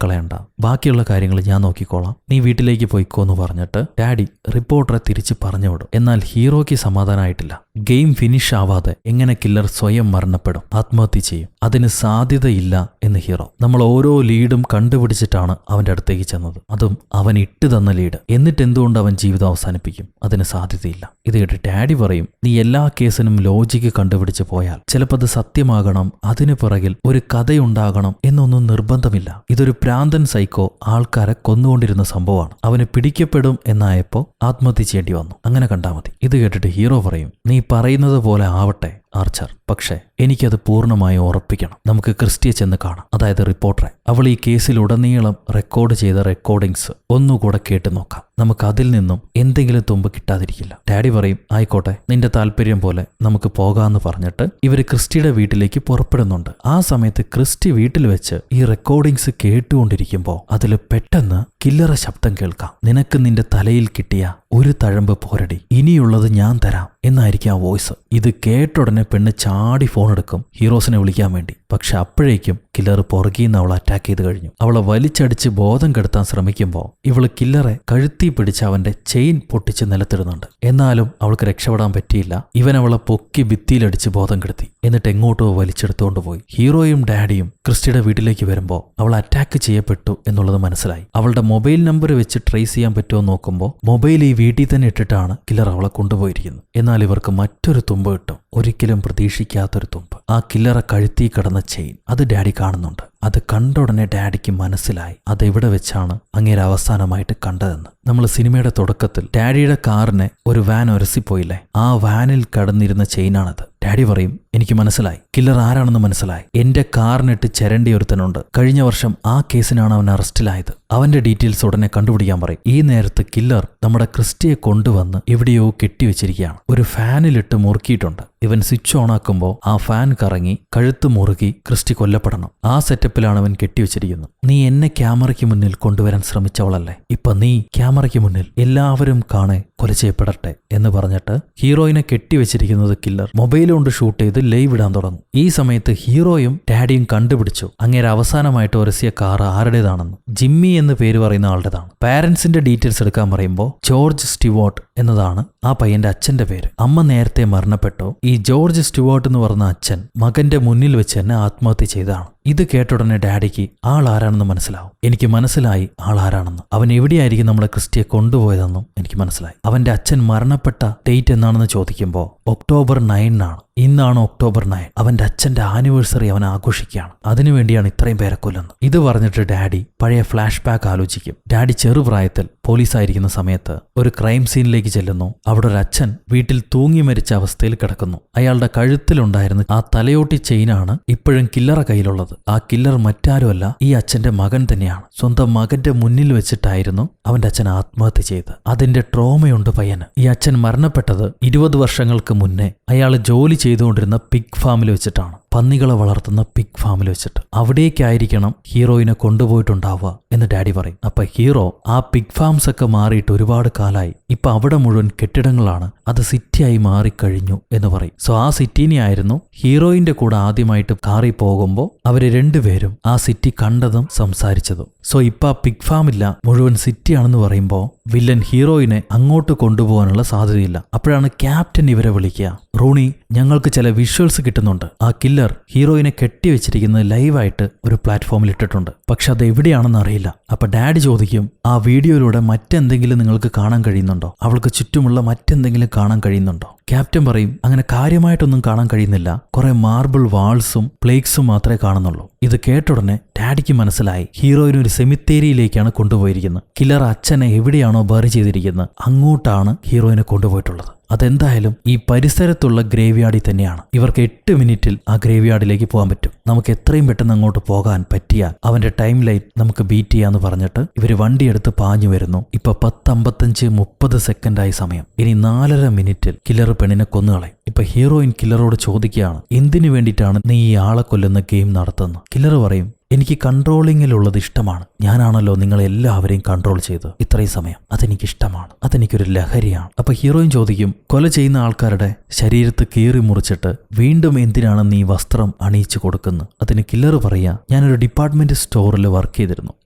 [SPEAKER 1] കളയണ്ട, ബാക്കിയുള്ള കാര്യങ്ങൾ ഞാൻ നോക്കിക്കോളാം, നീ വീട്ടിലേക്ക് പോയിക്കോ എന്ന് പറഞ്ഞിട്ട് ഡാഡി റിപ്പോർട്ടറെ തിരിച്ച് പറഞ്ഞു വിടും. എന്നാൽ ഹീറോയ്ക്ക് സമാധാനമായിട്ടില്ല. ഗെയിം ഫിനിഷ് ആവാതെ എങ്ങനെ കില്ലർ സ്വയം മരണപ്പെടും, ആത്മഹത്യ ചെയ്യും, അതിന് സാധ്യതയില്ല എന്ന് ഹീറോ. നമ്മൾ ഓരോ ലീഡും കണ്ടുപിടിച്ചിട്ടാണ് അവന്റെ അടുത്തേക്ക് ചെന്നത്, അതും അവൻ ഇട്ട് തന്ന ലീഡ്. എന്നിട്ട് എന്തുകൊണ്ട് അവൻ ജീവിതം അവസാനിപ്പിക്കും, അതിന് സാധ്യതയില്ല. ഇത് കേട്ട് ഡാഡി പറയും നീ എല്ലാ കേസിനും ലോജിക്ക് കണ്ടുപിടിച്ച് പോയാൽ ചിലപ്പോൾ അത് സത്യമാകണം, അതിനു പിറകിൽ ഒരു കഥയുണ്ടാകണം എന്നൊന്നും നിർബന്ധമില്ല. ഇതൊരു പ്രാന്തൻ സൈക്കോ ആൾക്കാരെ കൊന്നുകൊണ്ടിരുന്ന സംഭവമാണ്. അവന് പിടിക്കപ്പെടും എന്നായപ്പോ ആത്മഹത്യ ചെയ്യേണ്ടി വന്നു, അങ്ങനെ കണ്ടാ മതി. ഇത് കേട്ടിട്ട് ഹീറോ പറയും നീ പറയുന്നത് പോലെ ആവട്ടെ ആർച്ചർ, പക്ഷേ എനിക്കത് പൂർണ്ണമായി ഉറപ്പിക്കണം. നമുക്ക് ക്രിസ്റ്റിയെ ചെന്ന് കാണാം, അതായത് റിപ്പോർട്ടറെ. അവൾ ഈ കേസിലുടനീളം റെക്കോർഡ് ചെയ്ത റെക്കോർഡിങ്സ് ഒന്നുകൂടെ കേട്ട് നോക്കാം, നമുക്ക് അതിൽ നിന്നും എന്തെങ്കിലും തുമ്പ് കിട്ടാതിരിക്കില്ല. ഡാഡി പറയും ആയിക്കോട്ടെ, നിന്റെ താല്പര്യം പോലെ നമുക്ക് പോകാമെന്ന് പറഞ്ഞിട്ട് ഇവര് ക്രിസ്റ്റിയുടെ വീട്ടിലേക്ക് പുറപ്പെടുന്നുണ്ട്. ആ സമയത്ത് ക്രിസ്റ്റി വീട്ടിൽ വെച്ച് ഈ റെക്കോർഡിങ്സ് കേട്ടുകൊണ്ടിരിക്കുമ്പോൾ അതിൽ പെട്ടെന്ന് കില്ലറ ശബ്ദം കേൾക്കാം. നിനക്ക് നിന്റെ തലയിൽ കിട്ടിയ ഒരു തഴമ്പ് പോരടി, ഇനിയുള്ളത് ഞാൻ തരാം എന്നായിരിക്കും ആ വോയിസ്. ഇത് കേട്ടുടനെ പെണ്ണ് ചാടി ഫോൺ എടുക്കും ഹീറോസിനെ വിളിക്കാൻ വേണ്ടി. പക്ഷെ അപ്പോഴേക്കും കില്ലർ പുറകിന്ന് അവളെ അറ്റാക്ക് ചെയ്ത് കഴിഞ്ഞു. അവളെ വലിച്ചടിച്ച് ബോധം കെടുത്താൻ ശ്രമിക്കുമ്പോൾ ഇവള് കില്ലറെ കഴുത്തി പിടിച്ച് അവന്റെ ചെയിൻ പൊട്ടിച്ച് നിലത്തിടുന്നുണ്ട്. എന്നാലും അവൾക്ക് രക്ഷപ്പെടാൻ പറ്റിയില്ല. ഇവൻ അവളെ പൊക്കി ഭിത്തിയിലടിച്ച് ബോധം കെടുത്തി, എന്നിട്ട് എങ്ങോട്ടോ വലിച്ചെടുത്തുകൊണ്ട് പോയി. ഹീറോയും ഡാഡിയും ക്രിസ്റ്റിയുടെ വീട്ടിലേക്ക് വരുമ്പോൾ അവൾ അറ്റാക്ക് ചെയ്യപ്പെട്ടു എന്നുള്ളത് മനസ്സിലായി. അവളുടെ മൊബൈൽ നമ്പർ വെച്ച് ട്രേസ് ചെയ്യാൻ പറ്റുമോ നോക്കുമ്പോൾ മൊബൈൽ ഈ വീട്ടിൽ തന്നെ ഇട്ടിട്ടാണ് കില്ലർ അവളെ കൊണ്ടുപോയിരിക്കുന്നത്. എന്നാൽ ഇവർക്ക് മറ്റൊരു തുമ്പ് കിട്ടും, ഒരിക്കലും പ്രതീക്ഷിക്കാത്തൊരു തുമ്പ്. ആ കില്ലറെ കഴുത്തി കിടന്ന ചെയിൻ അത് ഡാഡി കാണുന്നുണ്ട്. അത് കണ്ട ഉടനെ ഡാഡിക്ക് മനസ്സിലായി അതെവിടെ വെച്ചാണ് അങ്ങേരെ അവസാനമായിട്ട് കണ്ടതെന്ന്. നമ്മൾ സിനിമയുടെ തുടക്കത്തിൽ ഡാഡിയുടെ കാറിനെ ഒരു വാൻ ഉരസിപ്പോയില്ലേ, ആ വാനിൽ കടന്നിരുന്ന ചെയിനാണത്. ഡാഡി പറയും എനിക്ക് മനസ്സിലായി, കില്ലർ ആരാണെന്ന് മനസ്സിലായി. എന്റെ കാറിനിട്ട് ചെരണ്ടി ഒരുത്തനുണ്ട്, കഴിഞ്ഞ വർഷം ആ കേസിനാണ് അവൻ അറസ്റ്റിലായത്. അവന്റെ ഡീറ്റെയിൽസ് ഉടനെ കണ്ടുപിടിക്കാൻ പറയും. ഈ നേരത്ത് കില്ലർ നമ്മുടെ ക്രിസ്റ്റിയെ കൊണ്ടുവന്ന് എവിടെയോ കെട്ടിവെച്ചിരിക്കുകയാണ്, ഒരു ഫാനിലിട്ട് മുറുക്കിയിട്ടുണ്ട്. ഇവൻ സ്വിച്ച് ഓൺ ആക്കുമ്പോൾ ആ ഫാൻ കറങ്ങി കഴുത്ത് മുറുകി ക്രിസ്റ്റി കൊല്ലപ്പെടണം. ആ സെറ്റപ്പിലാണ് അവൻ കെട്ടിവെച്ചിരിക്കുന്നത്. നീ എന്നെ ക്യാമറയ്ക്ക് മുന്നിൽ കൊണ്ടുവരാൻ ശ്രമിച്ചവളല്ലേ, ഇപ്പൊ നീ ക്യാമറയ്ക്ക് മുന്നിൽ എല്ലാവരും കാണെ കൊല ചെയ്യപ്പെടട്ടെ എന്ന് പറഞ്ഞിട്ട് ഹീറോയിനെ കെട്ടിവെച്ചിരിക്കുന്നത് കില്ലർ മൊബൈൽ കൊണ്ട് ഷൂട്ട് ചെയ്ത് ലൈവ് ഇടാൻ തുടങ്ങും. ഈ സമയത്ത് ഹീറോയും ഡാഡിയും കണ്ടുപിടിച്ചു അങ്ങേരെ അവസാനമായിട്ട് ഉരസിയ കാർ ആരുടേതാണെന്ന്. ജിമ്മി എന്ന് പേര് പറയുന്ന ആളുടേതാണ്. പാരന്റ്സിന്റെ ഡീറ്റെയിൽസ് എടുക്കാൻ പറയുമ്പോൾ ജോർജ് സ്റ്റുവാർട്ട് എന്നതാണ് ആ പയ്യന്റെ അച്ഛന്റെ പേര്. അമ്മ നേരത്തെ മരണപ്പെട്ടു. ഈ ജോർജ് സ്റ്റുവാർട്ട് എന്ന് പറഞ്ഞ അച്ഛൻ മകന്റെ മുന്നിൽ വെച്ച് തന്നെ ആത്മഹത്യ ചെയ്തതാണ്. ഇത് കേട്ടുടനെ ഡാഡിക്ക് ആൾ ആരാണെന്ന് മനസ്സിലാവും. എനിക്ക് മനസ്സിലായി ആൾ ആരാണെന്ന്. അവൻ എവിടെയായിരിക്കും നമ്മുടെ ക്രിസ്റ്റിയെ കൊണ്ടുപോയതെന്നും എനിക്ക് മനസ്സിലായി. അവന്റെ അച്ഛൻ മരണപ്പെട്ട ഡേറ്റ് എന്നാണെന്ന് ചോദിക്കുമ്പോൾ ഒക്ടോബർ 9 ഇന്നാണ് ഒക്ടോബർ 9. അവന്റെ അച്ഛന്റെ ആനിവേഴ്സറി അവൻ ആഘോഷിക്കുകയാണ്. അതിനുവേണ്ടിയാണ് ഇത്രയും പേരെ കൊല്ലുന്നത്. ഇത് പറഞ്ഞിട്ട് ഡാഡി പഴയ ഫ്ലാഷ് ബാക്ക് ആലോചിക്കും. ഡാഡി ചെറുപ്രായത്തിൽ പോലീസായിരിക്കുന്ന സമയത്ത് ഒരു ക്രൈം സീനിലേക്ക് ചെല്ലുന്നു. അവിടെ ഒരു അച്ഛൻ വീട്ടിൽ തൂങ്ങി മരിച്ച അവസ്ഥയിൽ കിടക്കുന്നു. അയാളുടെ കഴുത്തിലുണ്ടായിരുന്ന ആ തലയോട്ടി ചെയിനാണ് ഇപ്പോഴും കില്ലറെ കയ്യിലുള്ളത്. ആ കില്ലർ മറ്റാരുമല്ല, ഈ അച്ഛന്റെ മകൻ തന്നെയാണ്. സ്വന്തം മകന്റെ മുന്നിൽ വെച്ചിട്ടായിരുന്നു അവന്റെ അച്ഛൻ ആത്മഹത്യ ചെയ്തത്. അതിന്റെ ട്രോമയുണ്ട് പയ്യന്. ഈ അച്ഛൻ മരണപ്പെട്ടത് 20 വർഷങ്ങൾക്ക് മുന്നേ അയാൾ ജോലി ചെയ്തുകൊണ്ടിരുന്ന പിഗ് ഫാമിൽ വെച്ചിട്ടാണ്, പന്നികളെ വളർത്തുന്ന പിഗ് ഫാമിൽ വെച്ചിട്ട്. അവിടേക്കായിരിക്കണം ഹീറോയിനെ കൊണ്ടുപോയിട്ടുണ്ടാവുക എന്ന് ഡാഡി പറയും. അപ്പൊ ഹീറോ ആ പിഗ് ഫാംസ് ഒക്കെ മാറിയിട്ട് ഒരുപാട് കാലായി, ഇപ്പൊ അവിടെ മുഴുവൻ കെട്ടിടങ്ങളാണ്, അത് സിറ്റിയായി മാറിക്കഴിഞ്ഞു എന്ന് പറയും. സോ ആ സിറ്റിനെ ആയിരുന്നു ഹീറോയിന്റെ കൂടെ ആദ്യമായിട്ട് കാറിൽ പോകുമ്പോൾ അവര് രണ്ടുപേരും ആ സിറ്റി കണ്ടതും സംസാരിച്ചതും. സോ ഇപ്പൊ ആ പിഗ് ഫാമില്ല, മുഴുവൻ സിറ്റിയാണെന്ന് പറയുമ്പോൾ വില്ലൻ ഹീറോയിനെ അങ്ങോട്ട് കൊണ്ടുപോകാനുള്ള സാധ്യതയില്ല. അപ്പോഴാണ് ക്യാപ്റ്റൻ ഇവരെ വിളിക്കുക. റൂണി, ഞങ്ങൾക്ക് ചില വിഷ്വൽസ് കിട്ടുന്നുണ്ട്. ആ കില്ലർ കില്ലർ ഹീറോയിനെ കെട്ടിവെച്ചിരിക്കുന്നത് ലൈവായിട്ട് ഒരു പ്ലാറ്റ്ഫോമിൽ ഇട്ടിട്ടുണ്ട്. പക്ഷെ അത് എവിടെയാണെന്ന് അറിയില്ല. അപ്പൊ ഡാഡി ചോദിക്കും, ആ വീഡിയോയിലൂടെ മറ്റെന്തെങ്കിലും നിങ്ങൾക്ക് കാണാൻ കഴിയുന്നുണ്ടോ? അവൾക്ക് ചുറ്റുമുള്ള മറ്റെന്തെങ്കിലും കാണാൻ കഴിയുന്നുണ്ടോ? ക്യാപ്റ്റൻ പറയും, അങ്ങനെ കാര്യമായിട്ടൊന്നും കാണാൻ കഴിയുന്നില്ല. കുറെ മാർബിൾ വാൾസും പ്ലേക്സും മാത്രമേ കാണുന്നുള്ളൂ. ഇത് കേട്ടുടനെ ഡാഡിക്ക് മനസ്സിലായി ഹീറോയിനെ ഒരു സെമിത്തേരിയിലേക്കാണ് കൊണ്ടുപോയിരിക്കുന്നത്. കില്ലർ അച്ഛനെ എവിടെയാണോ ബറി ചെയ്തിരിക്കുന്നത് അങ്ങോട്ടാണ് ഹീറോയിനെ കൊണ്ടുപോയിട്ടുള്ളത്. അതെന്തായാലും ഈ പരിസരത്തുള്ള ഗ്രേവ്യാർഡിൽ തന്നെയാണ്. ഇവർക്ക് 8 മിനിറ്റിൽ ആ ഗ്രേവ്യാർഡിലേക്ക് പോകാൻ പറ്റും. നമുക്ക് എത്രയും പെട്ടെന്ന് അങ്ങോട്ട് പോകാൻ പറ്റിയാൽ അവന്റെ ടൈം ലൈൻ നമുക്ക് ബീറ്റ് ചെയ്യാന്ന് പറഞ്ഞിട്ട് ഇവര് വണ്ടിയെടുത്ത് പാഞ്ഞു വരുന്നു. ഇപ്പൊ 10:55-30 സെക്കൻഡായി സമയം. ഇനി 4.5 മിനിറ്റിൽ കില്ലർ പെണ്ണിനെ കൊന്നുകളയും. ഇപ്പൊ ഹീറോയിൻ കില്ലറോട് ചോദിക്കുകയാണ്, എന്തിനു വേണ്ടിയിട്ടാണ് നീ ഈ ആളെ കൊല്ലുന്ന ഗെയിം നടത്തുന്നത്? കില്ലർ പറയും, എനിക്ക് കൺട്രോളിങ്ങിലുള്ളത് ഇഷ്ടമാണ്. ഞാനാണല്ലോ നിങ്ങളെല്ലാവരെയും കൺട്രോൾ ചെയ്ത് ഇത്രയും സമയം. അതെനിക്കിഷ്ടമാണ്. അതെനിക്കൊരു ലഹരിയാണ്. അപ്പൊ ഹീറോയിൻ ചോദിക്കും, കൊല ചെയ്യുന്ന ആൾക്കാരുടെ ശരീരത്ത് കീറി മുറിച്ചിട്ട് വീണ്ടും എന്തിനാണ് നീ വസ്ത്രം അണിയിച്ചു കൊടുക്കുന്നത്? അതിന് കില്ലർ പറയാ, ഞാനൊരു ഡിപ്പാർട്ട്മെന്റ് സ്റ്റോറിൽ വർക്ക് ചെയ്തിരുന്നു.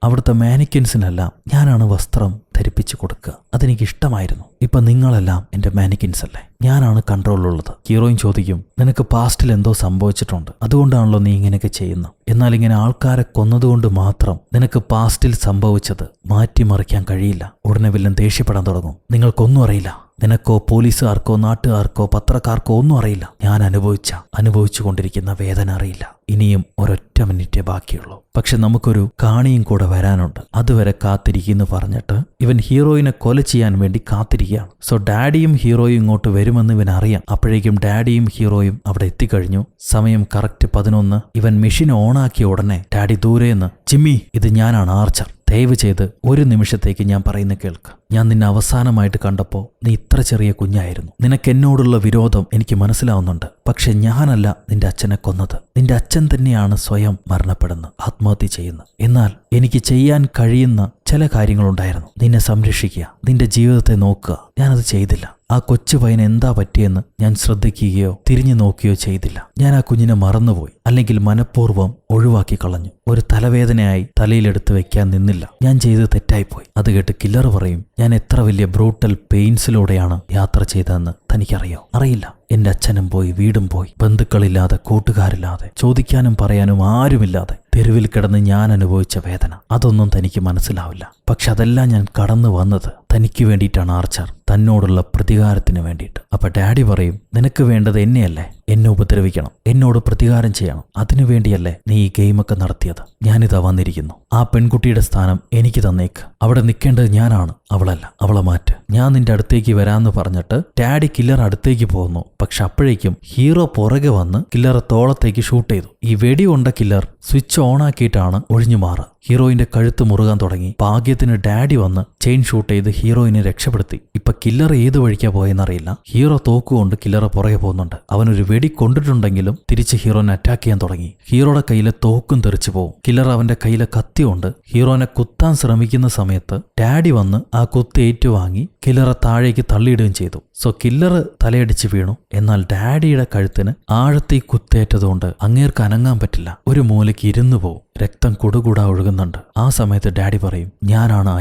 [SPEAKER 1] അവിടുത്തെ മാനിക്കിൻസിനെല്ലാം ഞാനാണ് വസ്ത്രം ധരിപ്പിച്ചു കൊടുക്കുക. അതെനിക്ക് ഇഷ്ടമായിരുന്നു. ഇപ്പൊ നിങ്ങളെല്ലാം എന്റെ മാനിക്കിൻസ് അല്ലേ? ഞാനാണ് കൺട്രോളിലുള്ളത്. ഹീറോയിൻ ചോദിക്കും, നിനക്ക് പാസ്റ്റിൽ എന്തോ സംഭവിച്ചിട്ടുണ്ട്, അതുകൊണ്ടാണല്ലോ നീ ഇങ്ങനെയൊക്കെ ചെയ്യുന്നത്. എന്നാൽ ഇങ്ങനെ ആൾക്കാരെ കൊന്നതുകൊണ്ട് മാത്രം നിനക്ക് പാസ്റ്റിൽ സംഭവിച്ചത് മാറ്റിമറിക്കാൻ കഴിയില്ല. ഉടനെ വില്ലൻ ദേഷ്യപ്പെടാൻ തുടങ്ങും. നിങ്ങൾക്കൊന്നും അറിയില്ല. നിനക്കോ പോലീസുകാർക്കോ നാട്ടുകാർക്കോ പത്രക്കാർക്കോ ഒന്നും അറിയില്ല. ഞാൻ അനുഭവിച്ചു കൊണ്ടിരിക്കുന്ന വേദന അറിയില്ല. ഇനിയും ഒരൊറ്റ മിനിറ്റേ ബാക്കിയുള്ളൂ. പക്ഷെ നമുക്കൊരു കാണിയും കൂടെ വരാനുണ്ട്. അതുവരെ കാത്തിരിക്കുന്നു പറഞ്ഞിട്ട് ഇവൻ ഹീറോയിനെ കൊല ചെയ്യാൻ വേണ്ടി കാത്തിരിക്കുകയാണ്. സോ ഡാഡിയും ഹീറോയും ഇങ്ങോട്ട് വരുമെന്ന് ഇവൻ അറിയാം. അപ്പോഴേക്കും ഡാഡിയും ഹീറോയും അവിടെ എത്തിക്കഴിഞ്ഞു. സമയം കറക്റ്റ് 11. ഇവൻ മെഷീൻ ഓണാക്കിയ ഉടനെ ഡാഡി ദൂരേന്ന്, ജിമ്മി, ഇത് ഞാനാണ് ആർച്ചർ. ദയവ് ചെയ്ത് ഒരു നിമിഷത്തേക്ക് ഞാൻ പറയുന്ന കേൾക്ക്. ഞാൻ നിന്നെ അവസാനമായിട്ട് കണ്ടപ്പോൾ നീ ഇത്ര ചെറിയ കുഞ്ഞായിരുന്നു. നിനക്ക് എന്നോടുള്ള വിരോധം എനിക്ക് മനസ്സിലാവുന്നുണ്ട്. പക്ഷെ ഞാനല്ല നിന്റെ അച്ഛനെ കൊന്നത്. നിന്റെ അച്ഛൻ തന്നെയാണ് സ്വയം മരണപ്പെടുന്നത്, ആത്മഹത്യ ചെയ്യുന്നത്. എന്നാൽ എനിക്ക് ചെയ്യാൻ കഴിയുന്ന ചില കാര്യങ്ങളുണ്ടായിരുന്നു. നിന്നെ സംരക്ഷിക്കുക, നിന്റെ ജീവിതത്തെ നോക്കുക. ഞാനത് ചെയ്തില്ല. ആ കൊച്ചു പയ്യന് എന്താ പറ്റിയെന്ന് ഞാൻ ശ്രദ്ധിക്കുകയോ തിരിഞ്ഞു നോക്കുകയോ ചെയ്തില്ല. ഞാൻ ആ കുഞ്ഞിനെ മറന്നുപോയി, അല്ലെങ്കിൽ മനഃപൂർവ്വം ഒഴിവാക്കി കളഞ്ഞു. ഒരു തലവേദനയായി തലയിലെടുത്ത് വെക്കാൻ നിന്നില്ല. ഞാൻ ചെയ്ത് തെറ്റായിപ്പോയി. അത് കേട്ട് കില്ലർ പറയും, ഞാൻ എത്ര വലിയ ബ്രൂട്ടൽ പെയിൻസിലൂടെയാണ് യാത്ര ചെയ്തതെന്ന് തനിക്കറിയോ? അറിയില്ല. എന്റെ അച്ഛനും പോയി, വീടും പോയി, ബന്ധുക്കളില്ലാതെ, കൂട്ടുകാരില്ലാതെ, ചോദിക്കാനും പറയാനും ആരുമില്ലാതെ തെരുവിൽ കിടന്ന് ഞാൻ അനുഭവിച്ച വേദന അതൊന്നും തനിക്ക് മനസ്സിലാവില്ല. പക്ഷെ അതെല്ലാം ഞാൻ കടന്നു വന്നത് തനിക്ക് വേണ്ടിയിട്ടാണ് ആർച്ചർ, തന്നോടുള്ള പ്രതികാരത്തിന് വേണ്ടിയിട്ട്. അപ്പൊ ഡാഡി പറയും, നിനക്ക് വേണ്ടത് എന്നെയല്ലേ? എന്നെ ഉപദ്രവിക്കണം, എന്നോട് പ്രതികാരം ചെയ്യണം. അതിനു വേണ്ടിയല്ലേ നീ ഈ ഗെയിമൊക്കെ നടത്തിയത്? ഞാനിതാ വന്നിരിക്കുന്നു. ആ പെൺകുട്ടിയുടെ സ്ഥാനം എനിക്ക് തന്നേക്ക്. അവിടെ നിൽക്കേണ്ടത് ഞാനാണ്, അവളല്ല. അവളെ മാറ്റ്. ഞാൻ നിന്റെ അടുത്തേക്ക് വരാമെന്ന് പറഞ്ഞിട്ട് ഡാഡി കില്ലർ അടുത്തേക്ക് പോകുന്നു. പക്ഷെ അപ്പോഴേക്കും ഹീറോ പുറകെ വന്ന് കില്ലറെ തോളത്തേക്ക് ഷൂട്ട് ചെയ്തു. ഈ വെടികൊണ്ട കില്ലർ സ്വിച്ച് ഓൺ ആക്കിയിട്ടാണ് ഒഴിഞ്ഞു മാറുക. ഹീറോയിന്റെ കഴുത്ത് മുറുകാൻ തുടങ്ങി. ഭാഗ്യത്തിന് ഡാഡി വന്ന് ചെയിൻ ഷൂട്ട് ചെയ്ത് ഹീറോയിനെ രക്ഷപ്പെടുത്തി. ഇപ്പൊ കില്ലർ ഏത് വഴിക്കാ പോയെന്നറിയില്ല. ഹീറോ തോക്കുകൊണ്ട് കില്ലറെ പുറകെ പോകുന്നുണ്ട്. അവനൊരു വെടി കൊണ്ടിട്ടുണ്ടെങ്കിലും തിരിച്ച് ഹീറോനെ അറ്റാക്ക് ചെയ്യാൻ തുടങ്ങി. ഹീറോയുടെ കയ്യിലെ തോക്കും തെറിച്ചു പോകും. കില്ലർ അവന്റെ കയ്യിലെ കത്തി കൊണ്ട് ഹീറോനെ കുത്താൻ ശ്രമിക്കുന്ന സമയത്ത് ഡാഡി വന്ന് ആ കുത്ത് ഏറ്റുവാങ്ങി കില്ലറെ താഴേക്ക് തള്ളിയിടുകയും ചെയ്തു. സോ കില്ലർ തലയടിച്ച് വീണു. എന്നാൽ ഡാഡിയുടെ കഴുത്തിന് ആഴത്തിൽ കുത്തേറ്റതുകൊണ്ട് അങ്ങേർക്ക് അനങ്ങാൻ പറ്റില്ല. ഒരു മൂലയ്ക്ക് ഇരുന്നു പോവും. രക്തം കുടുകൂടാ ഒഴുകുന്നുണ്ട്. ആ സമയത്ത് ഡാഡി പറയും, ഞാനാണ്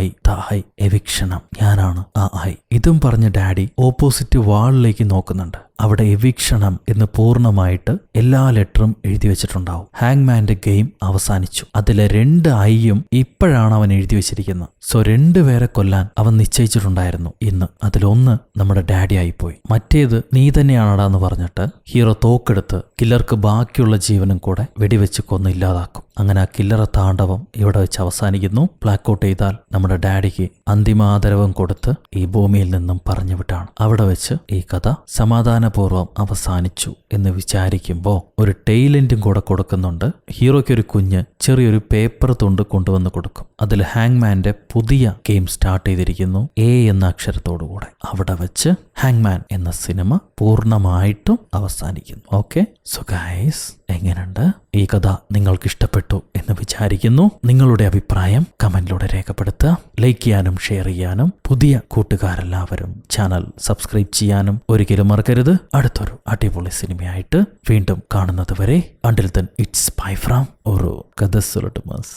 [SPEAKER 1] ഐ എവിക്ഷണം, ഞാനാണ് ആ ഐ. ഇതും പറഞ്ഞ് ഡാഡി ഓപ്പോസിറ്റ് വാളിലേക്ക് നോക്കുന്നുണ്ട്. അവിടെ എവിക്ഷണം എന്ന് പൂർണ്ണമായിട്ട് എല്ലാ ലെറ്ററും എഴുതി വെച്ചിട്ടുണ്ടാവും. ഹാങ്മാന്റെ ഗെയിം അവസാനിച്ചു. അതിലെ 2 ഐയും ഇപ്പോഴാണ് അവൻ എഴുതി വെച്ചിരിക്കുന്നത്. സോ 2 പേരെ കൊല്ലാൻ അവൻ നിശ്ചയിച്ചിട്ടുണ്ടായിരുന്നു ഇന്ന്. അതിലൊന്ന് നമ്മുടെ ഡാഡി ആയിപ്പോയി. മറ്റേത് നീ തന്നെയാണടാന്ന് പറഞ്ഞിട്ട് ഹീറോ തോക്കെടുത്ത് കില്ലർക്ക് ബാക്കിയുള്ള ജീവനും കൂടെ വെടിവെച്ച് കൊന്ന് ഇല്ലാതാക്കും. അങ്ങനെ ആ കില്ലറ താണ്ഡവം ഇവിടെ വെച്ച് അവസാനിക്കുന്നു. ബ്ലാക്ക് ഔട്ട് ചെയ്താൽ നമ്മുടെ ഡാഡിക്ക് അന്തിമാദരവും കൊടുത്ത് ഈ ഭൂമിയിൽ നിന്നും പറഞ്ഞു വിട്ടാണ്. അവിടെ വെച്ച് ഈ കഥ സമാധാനപൂർവ്വം അവസാനിച്ചു എന്ന് വിചാരിക്കുമ്പോൾ ഒരു ടെയിലെൻറ്റും കൂടെ കൊടുക്കുന്നുണ്ട്. ഹീറോയ്ക്ക് ഒരു കുഞ്ഞ് ചെറിയൊരു പേപ്പർ തുണ്ട് കൊണ്ടുവന്ന് കൊടുക്കും. അതിൽ ഹാങ്മാന്റെ പുതിയ ഗെയിം സ്റ്റാർട്ട് ചെയ്തിരിക്കുന്നു, A എന്ന അക്ഷരത്തോടുകൂടെ. അവിടെ വെച്ച് ഹാങ്മാൻ എന്ന സിനിമ പൂർണ്ണമായിട്ടും അവസാനിക്കുന്നു. ഓക്കെ, സോ ഗൈസ്, എങ്ങനെയുണ്ട് ഈ കഥ? നിങ്ങൾക്ക് ഇഷ്ടപ്പെട്ടു എന്ന് വിചാരിക്കുന്നു. നിങ്ങളുടെ അഭിപ്രായം കമന്റിലൂടെ രേഖപ്പെടുത്തുക. ലൈക്ക് ചെയ്യാനും ഷെയർ ചെയ്യാനും പുതിയ കൂട്ടുകാരെല്ലാവരും ചാനൽ സബ്സ്ക്രൈബ് ചെയ്യാനും ഒരിക്കലും മറക്കരുത്. അടുത്തൊരു അടിപൊളി സിനിമയായിട്ട് വീണ്ടും കാണുന്നത് വരെ, until then it's bye from ഒരു കഥ സുലട്ടുമസ്.